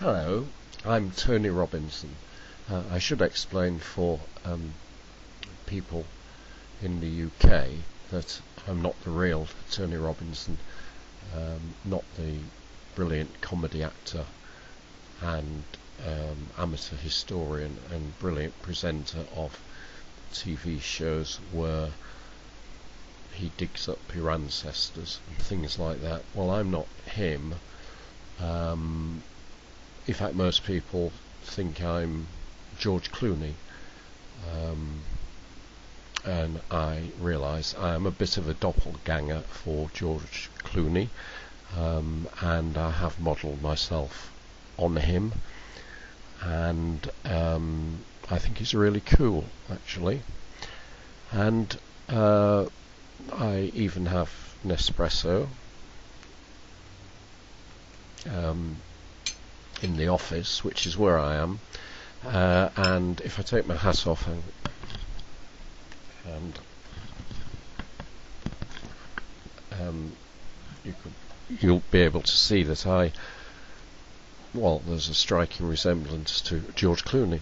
Hello, I'm Tony Robinson. I should explain for people in the UK that I'm not the real Tony Robinson, not the brilliant comedy actor and amateur historian and brilliant presenter of TV shows where he digs up your ancestors and things like that. Well, I'm not him. In fact, most people think I'm George Clooney, and I realise I am a bit of a doppelganger for George Clooney, and I have modelled myself on him, and I think he's really cool, actually. And I even have Nespresso in the office, which is where I am, and if I take my hat off and you'll be able to see that there's a striking resemblance to George Clooney,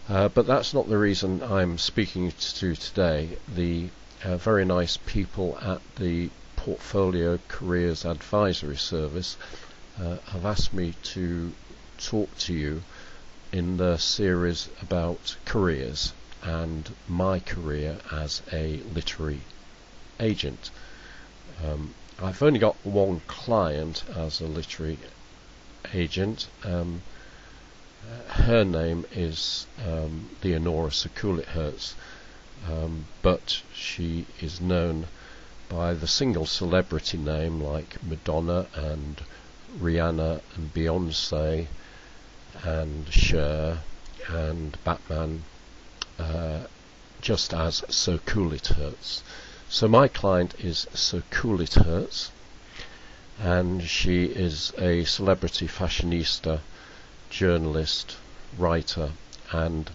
but that's not the reason I'm speaking to today. The very nice people at the Portfolio Careers Advisory Service have asked me to talk to you in the series about careers and my career as a literary agent. I've only got one client as a literary agent. Her name is Leonora So-cool-it-hurts, but she is known by the single celebrity name like Madonna and Rihanna and Beyonce and Cher and Batman, just as So-cool-it-hurts. So my client is Soculitherz, and she is a celebrity fashionista, journalist, writer and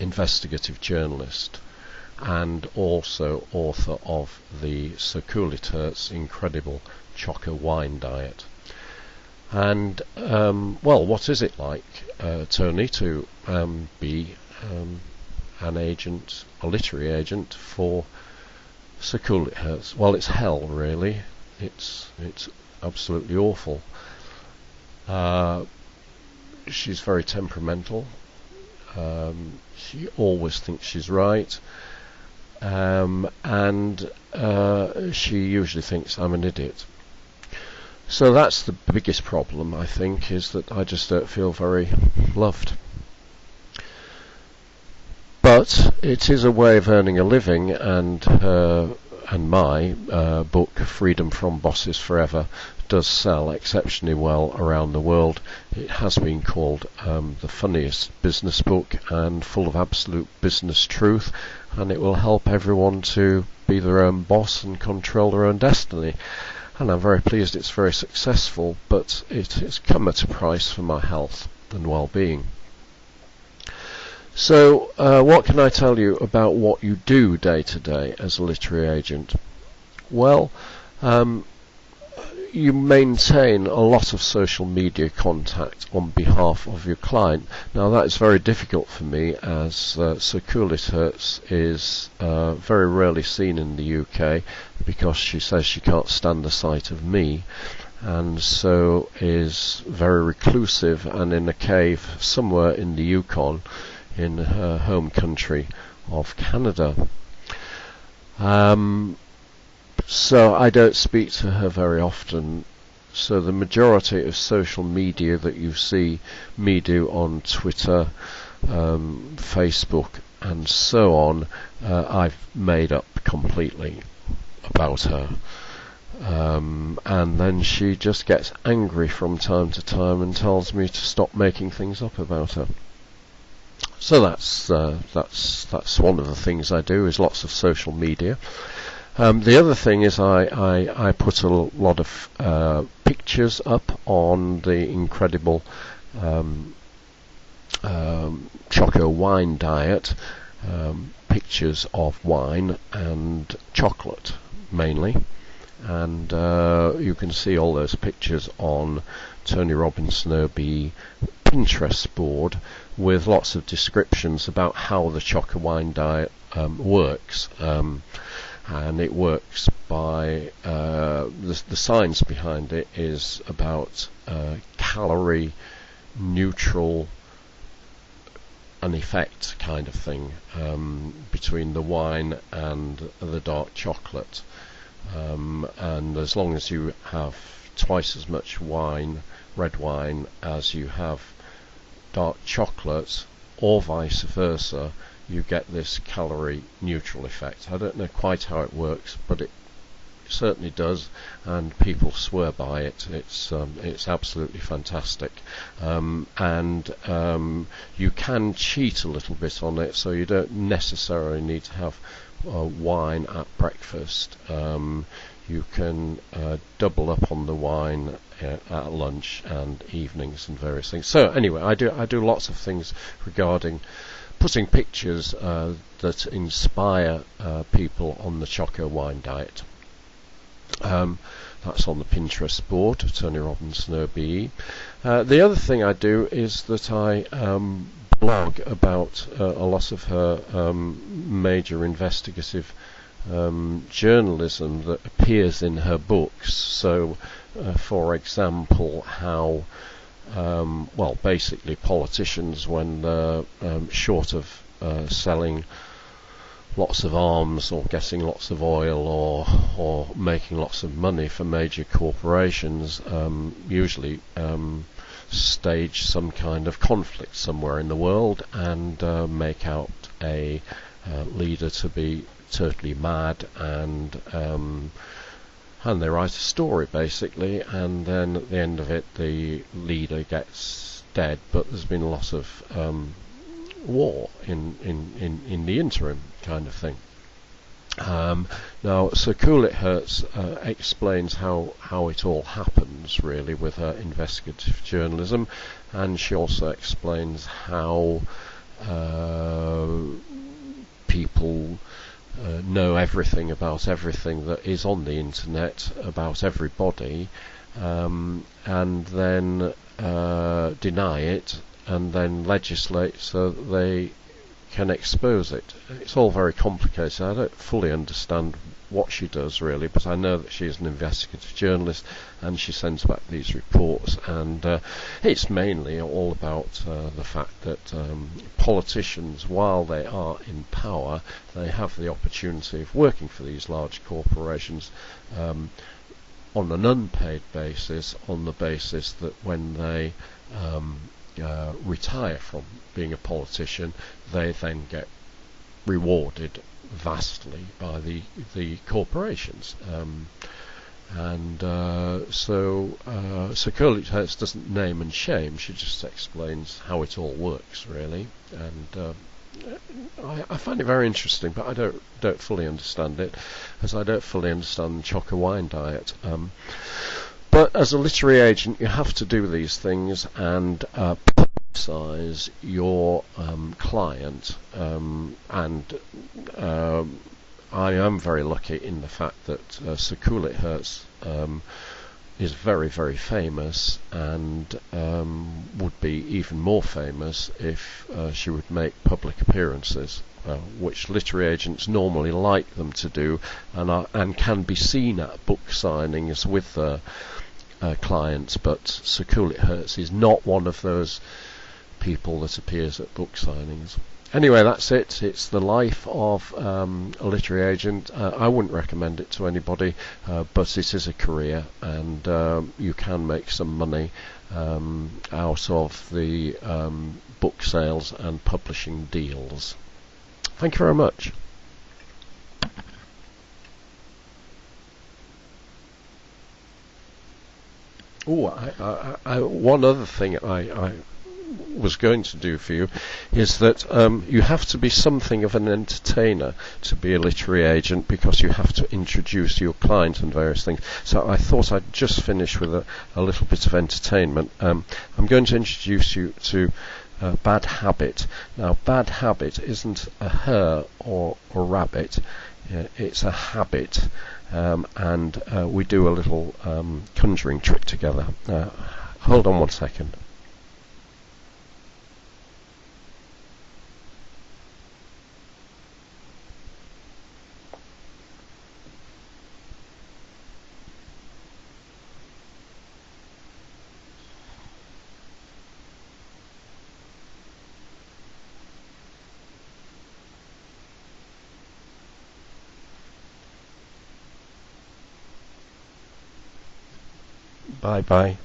investigative journalist, and also author of the Soculitherz incredible Choco-Wine diet. And what is it like, Tony, to be an agent, a literary agent for Soculitherz? Well, it's hell, really. It's absolutely awful. She's very temperamental. She always thinks she's right, and she usually thinks I'm an idiot. So that's the biggest problem, I think, is that I just don't feel very loved. But it is a way of earning a living, and my book, Freedom from Bosses Forever, does sell exceptionally well around the world. It has been called the funniest business book and full of absolute business truth, and it will help everyone to be their own boss and control their own destiny. And I'm very pleased it's very successful, but it has come at a price for my health and well-being. So what can I tell you about what you do day to day as a literary agent? Well, you maintain a lot of social media contact on behalf of your client. Now that is very difficult for me, as Soculitherz is very rarely seen in the UK because she says she can't stand the sight of me, and so is very reclusive and in a cave somewhere in the Yukon in her home country of Canada. So I don't speak to her very often. So the majority of social media that you see me do on Twitter, Facebook and so on, I've made up completely about her. And then she just gets angry from time to time and tells me to stop making things up about her. So that's one of the things I do, is lots of social media. The other thing is I put a lot of pictures up on the incredible Choco-Wine diet, pictures of wine and chocolate mainly, and you can see all those pictures on Tony Robinson OBE Pinterest board with lots of descriptions about how the Choco-Wine diet works. And it works by the science behind it is about calorie neutral an effect kind of thing between the wine and the dark chocolate, and as long as you have twice as much red wine as you have dark chocolate, or vice versa, you get this calorie neutral effect. I don't know quite how it works, but it certainly does, and people swear by it. It's absolutely fantastic, and you can cheat a little bit on it, so you don't necessarily need to have wine at breakfast. You can double up on the wine at lunch and evenings and various things. So anyway, I do lots of things regarding putting pictures that inspire people on the Choco-Wine diet. That's on the Pinterest board, Tony Robinson OBE. The other thing I do is that I blog about a lot of her major investigative journalism that appears in her books. So, for example, how basically politicians, when they're short of selling lots of arms or getting lots of oil or making lots of money for major corporations, usually stage some kind of conflict somewhere in the world and make out a leader to be totally mad, and they write a story basically, and then at the end of it the leader gets dead, but there's been a lot of war in the interim kind of thing. Now So-cool-it-hurts explains how it all happens really with her investigative journalism, and she also explains how people know everything about everything that is on the internet about everybody, and then deny it, and then legislate so that they can expose it. It's all very complicated. I don't fully understand what she does really, but I know that she is an investigative journalist and she sends back these reports, and it's mainly all about the fact that politicians, while they are in power, they have the opportunity of working for these large corporations on an unpaid basis, on the basis that when they retire from being a politician, they then get rewarded vastly by the corporations. So-cool-it-hurts doesn't name and shame, she just explains how it all works really, and I find it very interesting, but I don't fully understand it, as I don't fully understand the Choco-Wine diet. But as a literary agent, you have to do these things and publicise your client, and I am very lucky in the fact that So-cool-it-hurts is very, very famous, and would be even more famous if she would make public appearances, which literary agents normally like them to do, and can be seen at book signings with their clients, but So-cool-it-hurts is not one of those people that appears at book signings. Anyway, that's it. It's the life of a literary agent. I wouldn't recommend it to anybody, but it is a career, and you can make some money out of the book sales and publishing deals. Thank you very much. One other thing I was going to do for you is that you have to be something of an entertainer to be a literary agent, because you have to introduce your client and various things. So I thought I'd just finish with a little bit of entertainment. I'm going to introduce you to Bad Habit. Now, Bad Habit isn't a hare or a rabbit. It's a habit, and we do a little conjuring trick together. Hold on 1 second. Bye bye.